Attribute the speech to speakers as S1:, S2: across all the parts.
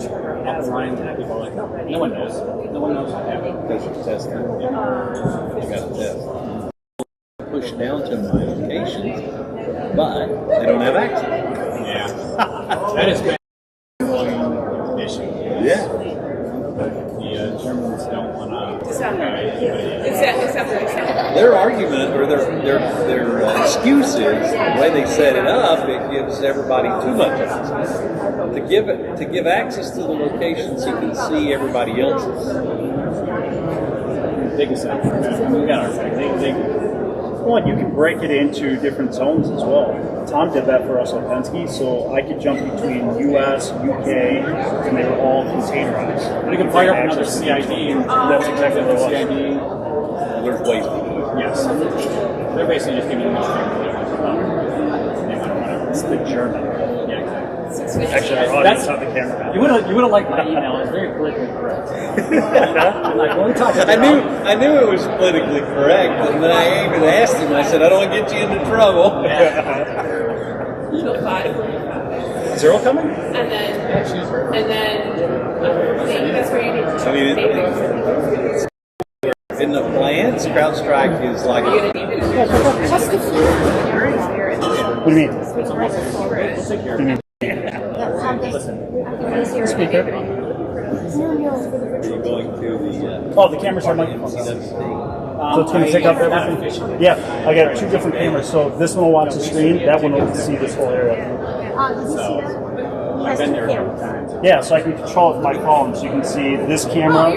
S1: line, people are like, no one knows. No one knows what happened.
S2: Because you're testing. You got to test. Push down to my locations, but they don't have access.
S1: Yeah. That is been an issue.
S2: Yeah.
S1: The Germans don't want to.
S2: Their argument or their excuse is the way they set it up. It gives everybody too much access. To give access to the locations, you can see everybody else's.
S1: They can say, we got our thing.
S3: Well, you can break it into different zones as well. Tom did that for us on Penske, so I could jump between US, UK, and they were all containerized.
S1: We can fire up another CID, and
S3: That's exactly what it was.
S1: CID.
S2: There's ways to do it.
S1: Yes. They're basically just giving you
S3: It's the German.
S1: Yeah, exactly.
S3: Actually, our audience on the camera.
S1: You would have liked my email. It's very politically correct. I'm like, when we talk about
S2: I knew it was politically correct, and then I even asked him. I said, "I don't want to get you into trouble."
S4: Till 5.
S3: Zero coming?
S4: And then that's where you need to
S2: I mean, in the plants, CrowdStrike is like.
S3: What do you mean? What do you mean? Speaker.
S2: Are you going to the?
S3: Oh, the cameras are microphones. So it's going to pick up everything? Yeah, I got two different cameras. So this one will watch the screen, that one will see this whole area. Yeah, so I can control it with my phone. So you can see this camera.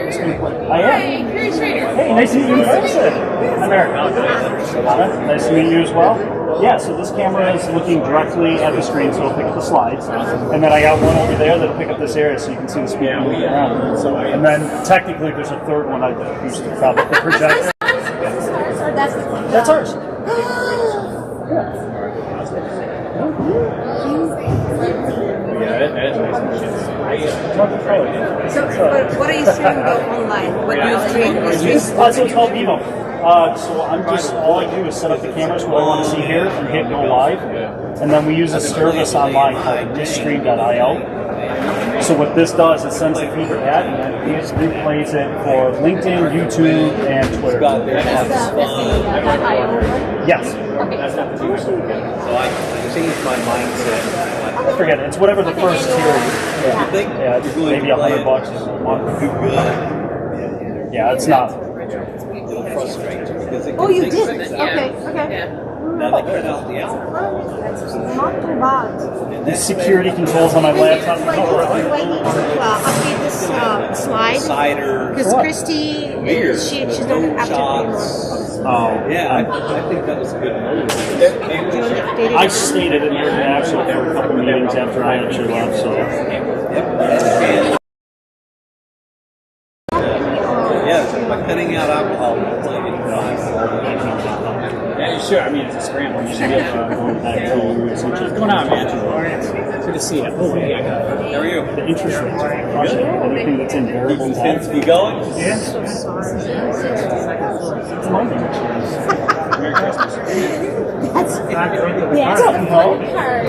S3: I am. Hey, nice to meet you in person. I'm Eric. Nice to meet you as well. Yeah, so this camera is looking directly at the screen, so it'll pick up the slides. And then I got one over there that'll pick up this area so you can see the speed moving around. And then technically there's a third one I use to probably the projector. That's ours.
S5: So, what are you streaming online? What do you stream?
S3: So it's called Evo. So I'm just, all I do is set up the cameras what I want to see here and hit go live. And then we use a service online called disstream.io. So what this does, it sends the feed to that, and then it replays it for LinkedIn, YouTube, and Twitter. Yes.
S2: So I changed my mindset.
S3: I forget it. It's whatever the first tier is. Yeah, it's maybe $100 a month. Yeah, it's not.
S2: It'll frustrate you because it
S5: Oh, you
S2: takes
S5: did?
S2: 6 hours.
S5: Okay.
S2: Now they cut out the hour.
S5: Not too bad.
S3: The security controls on my laptop.
S5: It's like update this slide.
S2: Cider.
S5: Because Christy, she doesn't have to anymore.
S3: Oh,
S2: Yeah, I think that was a good move.
S3: I stayed at International for a couple of meetings after I actually left, so.
S2: Yeah, by cutting out alcohol,
S1: Yeah, you should. I mean, it's a scramble. You should be able to go back to what's going on, man? Good to see you. Oh, hey, I got it.
S2: how are you?
S3: The interest rates are crushing anything that's in variable tax.
S2: Penske going?
S3: Yeah. It's money.
S1: Merry Christmas.
S5: That's a phone card.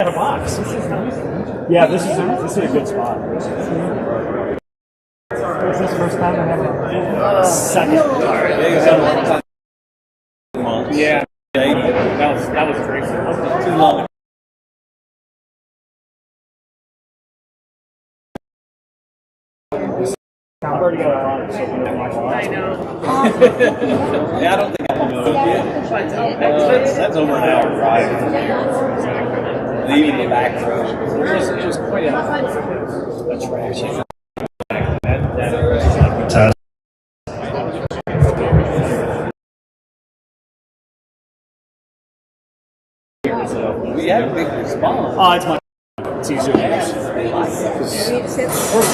S3: Got a box. Yeah, this is a good spot. Is this first time I have a second?
S1: Yeah. That was great.
S2: Too long.
S3: I've already got a product, so we don't
S4: I know.
S2: Yeah, I don't think I can do it yet. That's over an hour drive. Leaving the back road.
S1: It was quite a trash.
S2: We had a big response.
S3: Oh, it's my. It's easier to use.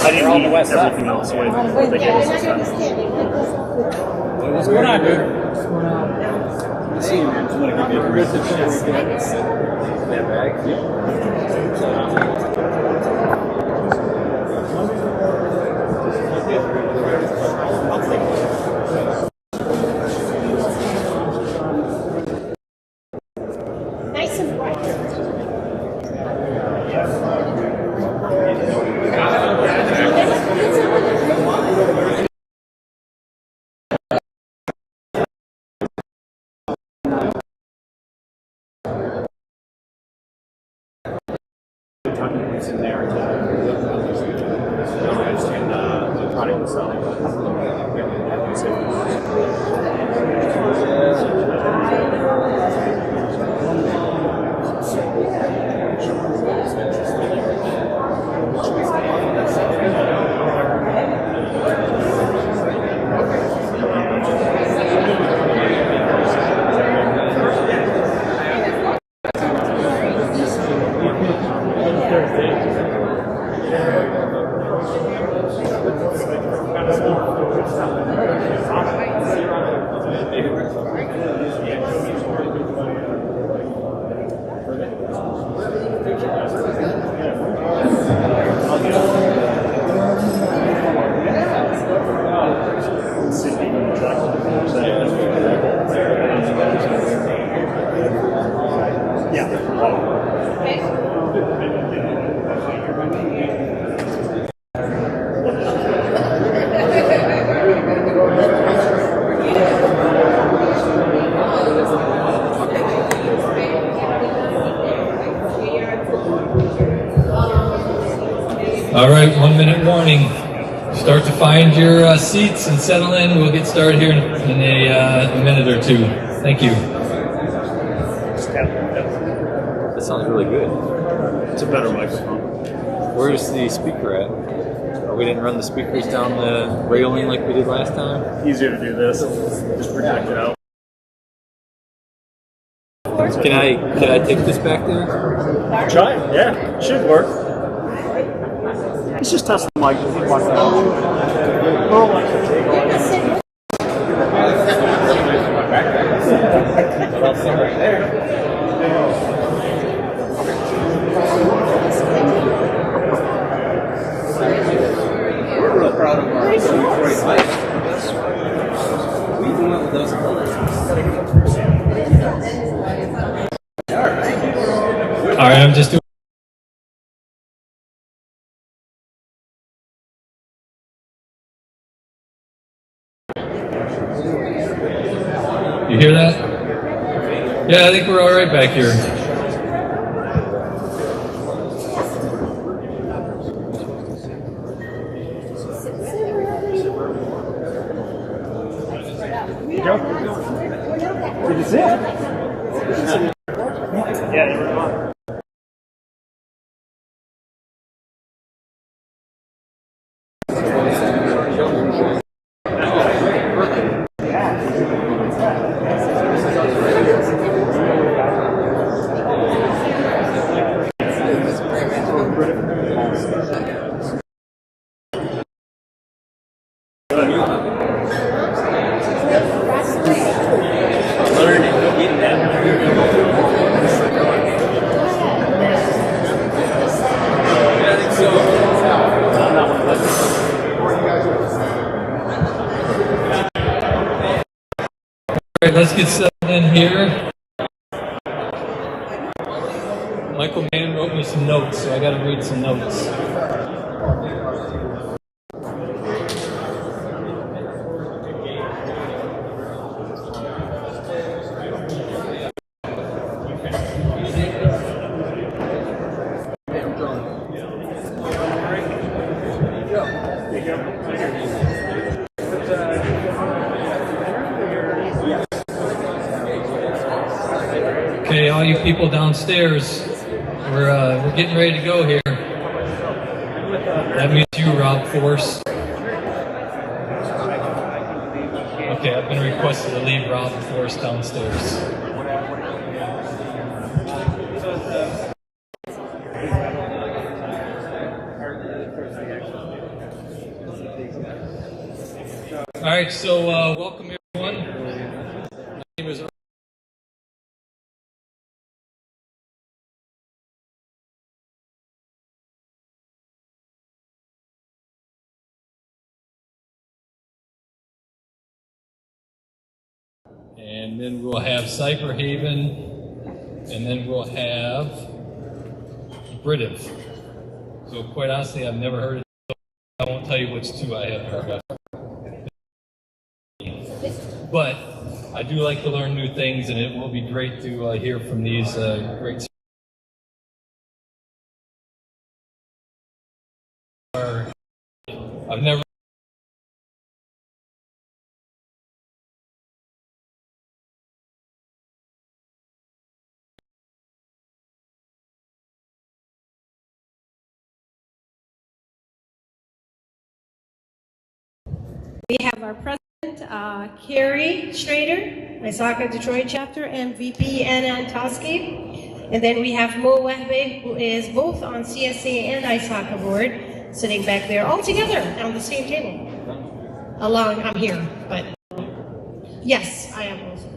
S3: I didn't need everything else. So they gave us this time.
S1: What's going on, dude?
S2: See you, man. I'm going to give you a rip. That bag?
S5: Nice and bright.
S1: what's in there to understand the product itself.
S6: All right, 1 minute warning. Start to find your seats and settle in. We'll get started here in a minute or two. Thank you.
S7: That sounds really good.
S3: It's a better microphone.
S7: Where's the speaker at? Oh, we didn't run the speakers down the railing like we did last time?
S3: Easier to do this. Just project it out.
S7: Can I take this back there?
S3: Try it. Yeah, should work. Let's just test the mic.
S2: We're real proud of our Detroit life. We went with those colors.
S6: All right, I'm just doing. You hear that? Yeah, I think we're all right back here.
S3: Did you see it? Yeah, they were gone.
S6: All right, let's get settled in here. Michael Mann wrote me some notes, so I got to read some notes. Okay, all you people downstairs, we're getting ready to go here. That means you, Rob Force. Okay, I've been requested to leave Rob Force downstairs. All right, so welcome everyone. My name is and then we'll have Cypher Haven, and then we'll have Britiv. So quite honestly, I've never heard of it. I won't tell you which two I haven't heard of. But I do like to learn new things, and it will be great to hear from these great I've never.
S8: We have our president, Carrie Schrader, ISACA Detroit chapter, and VP Anna Antosky. And then we have Mo Wahbe, who is both on CSA and ISACA board, sitting back there all together on the same table. Along, I'm here, but yes, I am also.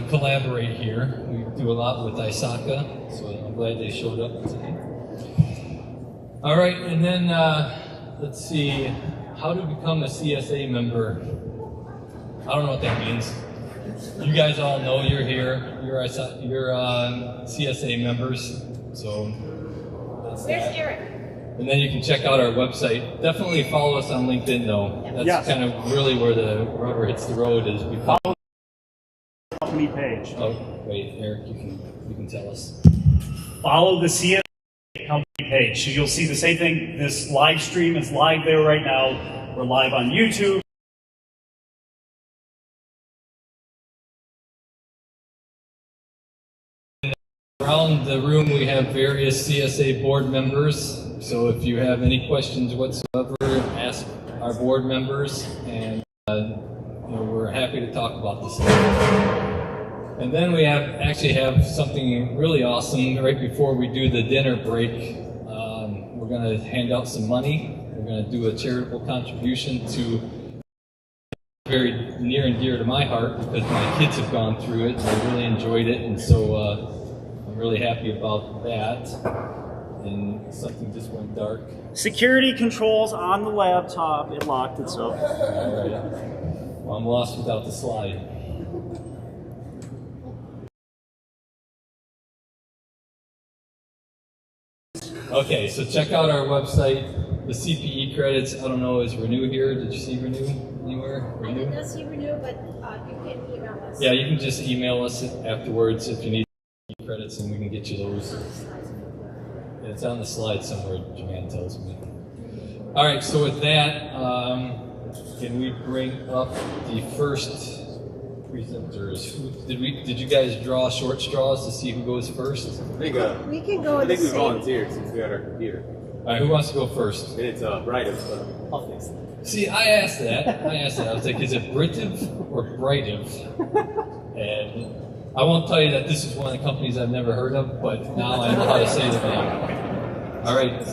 S6: Collaborate here. We do a lot with ISACA, so I'm glad they showed up today. All right, and then let's see, how to become a CSA member. I don't know what that means. You guys all know you're here. You're CSA members, so that's that.
S8: Eric?
S6: And then you can check out our website. Definitely follow us on LinkedIn, though. That's
S3: Yes.
S6: kind of really where the rubber hits the road. Is we follow
S3: the company page.
S6: Oh, wait, Eric, you can tell us.
S3: Follow the CSA company page. So you'll see the same thing. This live stream is live there right now. We're live on YouTube.
S6: Around the room, we have various CSA board members. So if you have any questions whatsoever, ask our board members, and we're happy to talk about this. And then we actually have something really awesome right before we do the dinner break. We're going to hand out some money. We're going to do a charitable contribution to very near and dear to my heart because my kids have gone through it and they really enjoyed it, and so I'm really happy about that. And something just went dark.
S3: Security controls on the laptop. It locked itself.
S6: All right. Well, I'm lost without the slide. Okay, so check out our website. The CPE credits, I don't know, is Renew here? Did you see Renew anywhere? Renew?
S8: I did not see Renew, but you can email us.
S6: Yeah, you can just email us afterwards if you need credits, and we can get you those. It's on the slide somewhere, Joanne tells me. All right, so with that, can we bring up the first presenters? Did you guys draw short straws to see who goes first?
S8: We can go.
S9: I think we volunteered since we had our computer.
S6: All right, who wants to go first?
S9: And it's Brightive, but I'll fix it.
S6: See, I asked that. I was like, is it Britive or Brightive? And I won't tell you that this is one of the companies I've never heard of, but now I know how to say the name. All right.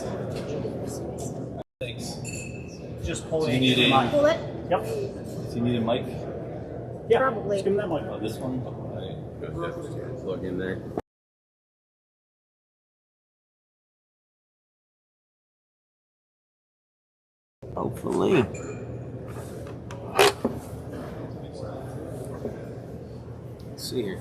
S6: Thanks.
S3: Just pull
S6: So
S3: it.
S6: you need a,
S8: Pull it?
S3: Yep.
S6: so you need a mic?
S3: Yeah.
S8: Probably.
S3: Just give me that mic.
S6: Oh, this one? All right.
S9: Plug in there.
S2: Hopefully. Let's see here.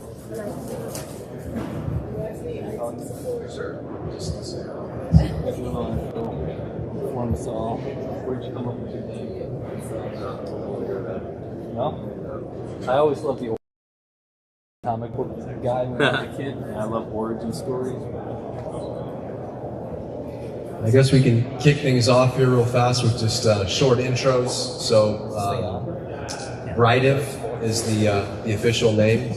S6: Inform us all. Where'd you come up with your name? No? I always loved the comic book guy when I was a kid, and I love origin stories.
S10: I guess we can kick things off here real fast with just short intros. So, Brightive is the official name.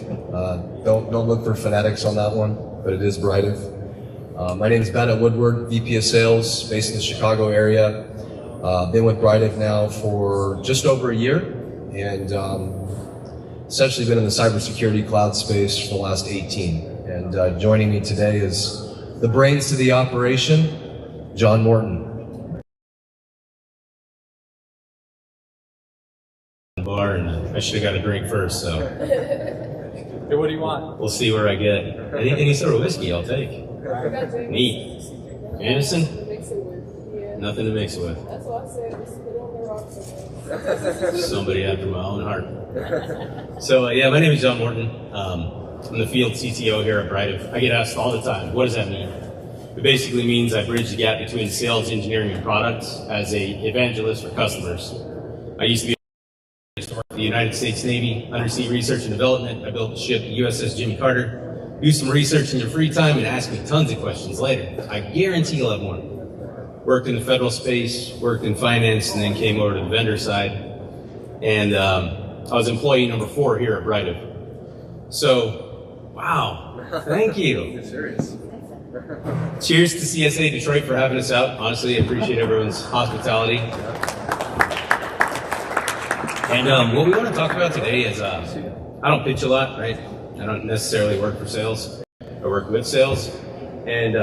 S10: Don't look for phonetics on that one, but it is Brightive. My name is Bennett Woodward, VP of Sales, based in the Chicago area. Been with Brightive now for just over a year, and essentially been in the cybersecurity cloud space for the last 18. And joining me today is the brains to the operation, John Morton.
S11: Bar, and I should have got a drink first, so
S6: Hey, what do you want?
S11: we'll see where I get. Any sort of whiskey, I'll take. Neat. Anderson? Nothing to mix it with. Somebody after my own heart. So, my name is John Morton. I'm the field CTO here at Brightive. I get asked all the time, what does that mean? It basically means I bridge the gap between sales, engineering, and product as a evangelist for customers. I used to be the United States Navy, undersea research and development. I built the ship USS Jimmy Carter. do some research in your free time and ask me tons of questions later. I guarantee you'll have more. Worked in the federal space, worked in finance, and then came over to the vendor side. And I was employee number 4 here at Brighton. So, wow, thank you.
S2: Serious.
S11: Cheers to CSA Detroit for having us out. Honestly, I appreciate everyone's hospitality. And what we want to talk about today is, I don't pitch a lot, right? I don't necessarily work for sales. I work with sales. And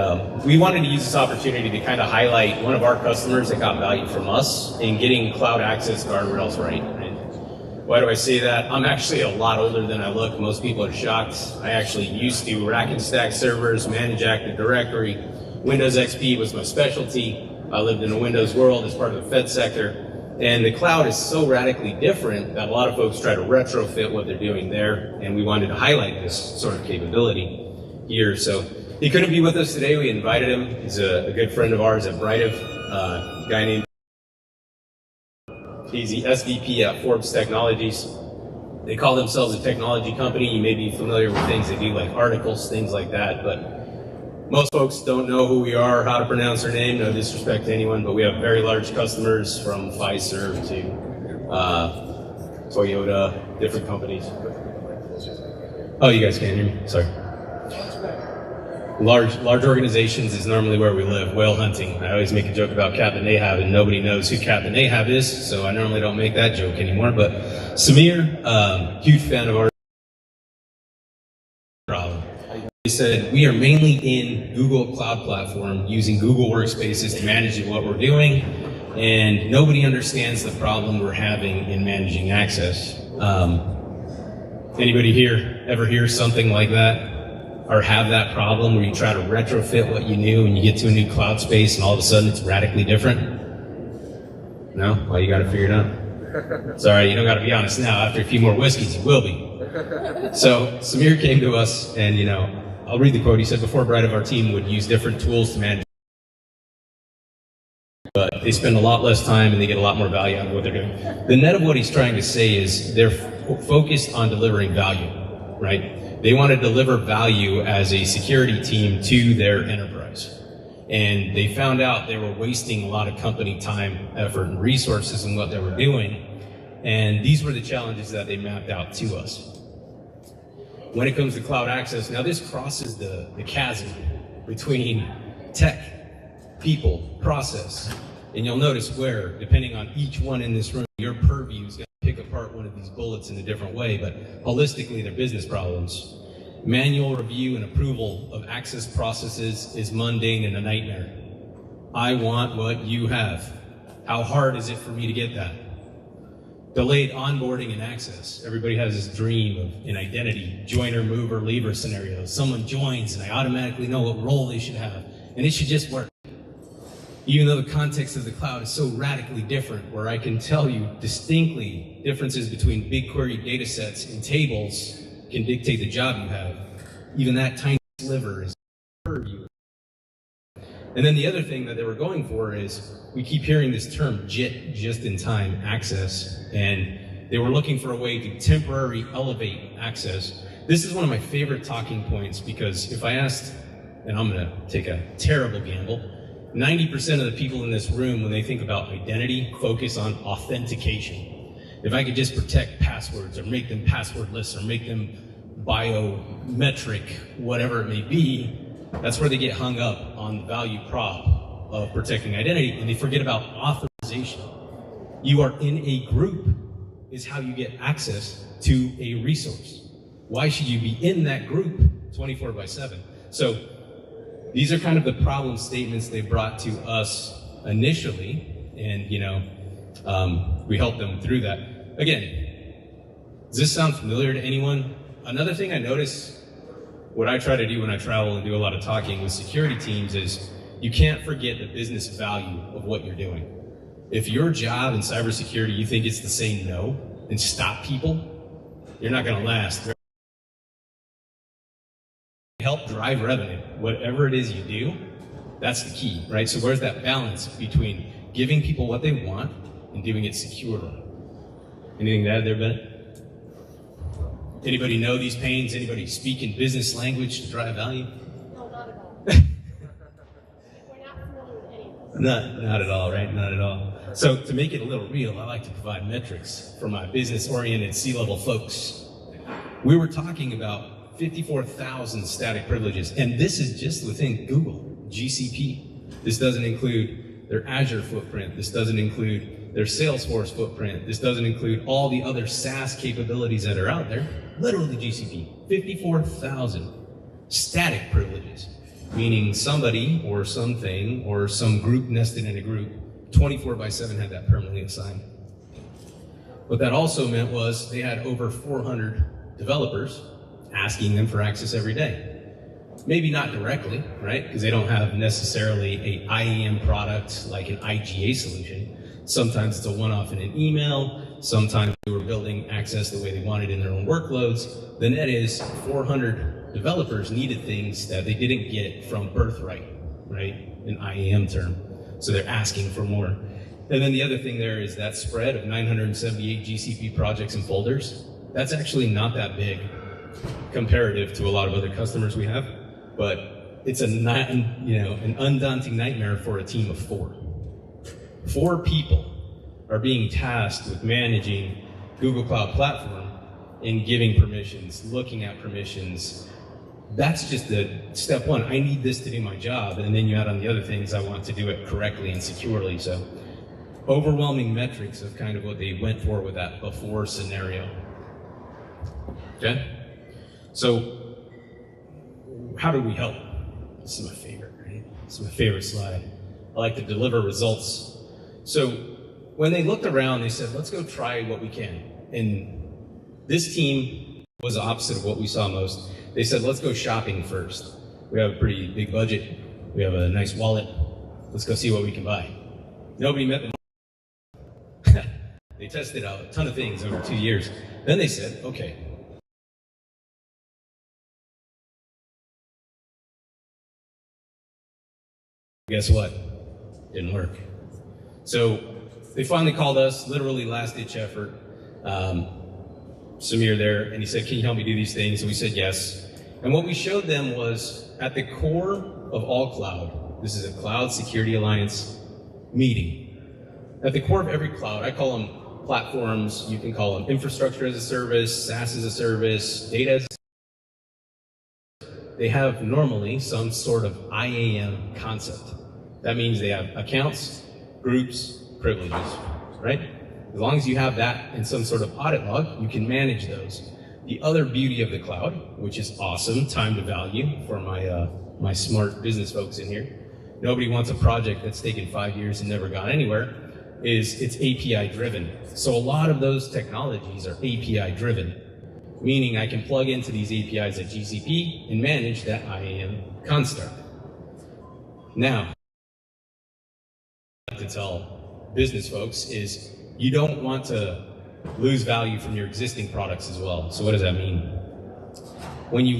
S11: we wanted to use this opportunity to kind of highlight one of our customers that got value from us in getting cloud access guardrails right. Why do I say that? I'm actually a lot older than I look. Most people are shocked. I actually used to rack and stack servers, manage Active Directory. Windows XP was my specialty. I lived in a Windows world as part of the Fed sector. And the cloud is so radically different that a lot of folks try to retrofit what they're doing there. And we wanted to highlight this sort of capability here. So he couldn't be with us today. We invited him. He's a good friend of ours at Brighton, a guy named he's the SVP at Forbes Technologies. They call themselves a technology company. You may be familiar with things they do, like articles, things like that. But most folks don't know who we are, how to pronounce our name. No disrespect to anyone, but we have very large customers from Pfizer to Toyota, different companies. Oh, you guys can't hear me? Sorry. Large organizations is normally where we live, whale hunting. I always make a joke about Captain Ahab, and nobody knows who Captain Ahab is, so I normally don't make that joke anymore. But Samir, huge fan of ours. He said, we are mainly in Google Cloud Platform using Google Workspaces to manage what we're doing, and nobody understands the problem we're having in managing access. Anybody here ever hear something like that? Or have that problem where you try to retrofit what you knew and you get to a new cloud space and all of a sudden it's radically different? No? Well, you got to figure it out. Sorry, you don't got to be honest now. After a few more whiskeys, you will be. So Samir came to us and, I'll read the quote. He said, before Bright, our team would use different tools to manage, but they spend a lot less time and they get a lot more value out of what they're doing. The net of what he's trying to say is they're focused on delivering value, right? They want to deliver value as a security team to their enterprise. And they found out they were wasting a lot of company time, effort, and resources in what they were doing. And these were the challenges that they mapped out to us. When it comes to cloud access, now this crosses the chasm between tech, people, process. And you'll notice where, depending on each one in this room, your purview is going to pick apart one of these bullets in a different way, but holistically, they're business problems. Manual review and approval of access processes is mundane and a nightmare. I want what you have. How hard is it for me to get that? Delayed onboarding and access. Everybody has this dream of an identity, joiner, mover, leaver scenario. Someone joins and I automatically know what role they should have, and it should just work. Even though the context of the cloud is so radically different, where I can tell you distinctly differences between BigQuery data sets and tables can dictate the job you have. Even that tiny sliver is purview. And then the other thing that they were going for is, we keep hearing this term JIT, just-in-time access, and they were looking for a way to temporarily elevate access. This is one of my favorite talking points, because if I asked, and I'm gonna take a terrible gamble, 90% of the people in this room, when they think about identity, focus on authentication. If I could just protect passwords or make them passwordless or make them biometric, whatever it may be, that's where they get hung up on the value prop of protecting identity, and they forget about authorization. You are in a group is how you get access to a resource. Why should you be in that group 24/7? So these are kind of the problem statements they brought to us initially, and we helped them through that. Again, does this sound familiar to anyone? Another thing I notice, what I try to do when I travel and do a lot of talking with security teams, is you can't forget the business value of what you're doing. If your job in cybersecurity, you think it's to say no and stop people, you're not going to last. Help drive revenue. Whatever it is you do, that's the key, right? So where's that balance between giving people what they want and doing it securely? Anything to add there, Bennett? Anybody know these pains? Anybody speak in business language to drive value?
S8: No, not at all. We're not familiar with any of this.
S11: Not at all, right? Not at all. So to make it a little real, I like to provide metrics for my business-oriented C-level folks. We were talking about 54,000 static privileges, and this is just within Google, GCP. This doesn't include their Azure footprint. This doesn't include their Salesforce footprint. This doesn't include all the other SaaS capabilities that are out there. Literally GCP, 54,000 static privileges, meaning somebody or something or some group nested in a group 24/7 had that permanently assigned. What that also meant was they had over 400 developers asking them for access every day. Maybe not directly, right? Because they don't have necessarily a IAM product like an IGA solution. Sometimes it's a one-off in an email. Sometimes they were building access the way they wanted in their own workloads. The net is 400 developers needed things that they didn't get from birthright, right? An IAM term. So they're asking for more. And then the other thing there is that spread of 978 GCP projects and folders. That's actually not that big comparative to a lot of other customers we have, but it's an undaunting nightmare for a team of 4. 4 people are being tasked with managing Google Cloud Platform and giving permissions, looking at permissions. That's just the step one. I need this to do my job, and then you add on the other things. I want to do it correctly and securely. So overwhelming metrics of kind of what they went for with that before scenario. Okay? So how do we help? This is my favorite, right? This is my favorite slide. I like to deliver results. So when they looked around, they said, let's go try what we can. And this team was the opposite of what we saw most. They said, let's go shopping first. We have a pretty big budget. We have a nice wallet. Let's go see what we can buy. Nobody met them. They tested out a ton of things over 2 years. Then they said, okay, guess what? Didn't work. So they finally called us, literally last-ditch effort. Samir there, and he said, can you help me do these things? And we said yes. And what we showed them was at the core of all cloud, this is a Cloud Security Alliance meeting. At the core of every cloud, I call them platforms, you can call them infrastructure as a service, SaaS as a service, data as a service. They have normally some sort of IAM concept. That means they have accounts, groups, privileges, right? As long as you have that in some sort of audit log, you can manage those. The other beauty of the cloud, which is awesome, time to value for my smart business folks in here. Nobody wants a project that's taken 5 years and never gone anywhere, is it's API driven. So a lot of those technologies are API driven, meaning I can plug into these APIs at GCP and manage that IAM construct. Now, to tell business folks is you don't want to lose value from your existing products as well. So what does that mean? When you